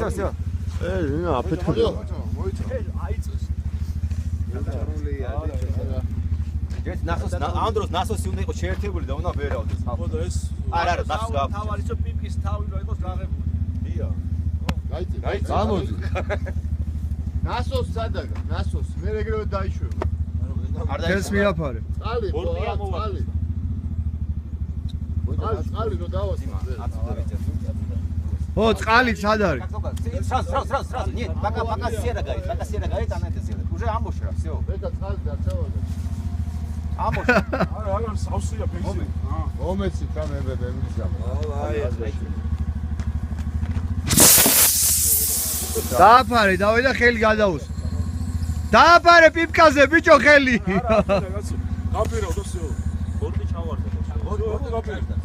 Все. На, петро. Ანდროს ნასოსი უნდა იყოს შეერთებული და უნდა ვერავდეს. ხო და ეს არა, ნასოს გააქვს. თავარი რომ პიპკის თავი რა იყოს გაღებული. ია. გაიწე. გამოდი. ნასოს სადაგა, ნასოს მე ეგრევე დაიშვება. ეს მიაფარე. წალი, წალი. წალი რო დავასწრე. ო, წყალი სად არის? Сразу. Нет, пока сера горит, она это сделает. Уже амбушера, все. Это წყალი დარჩავდა. Амбушер. არა, სავსეა ფექსი. ომეცი თამებები მისა. დააფარე, დავიდა ხელი გადაუს. დააფარე პიპკაზე ბიჭო ხელი. გაფირავ და всё. ბორტი ჩავარდა. ბორტი გაფირავ.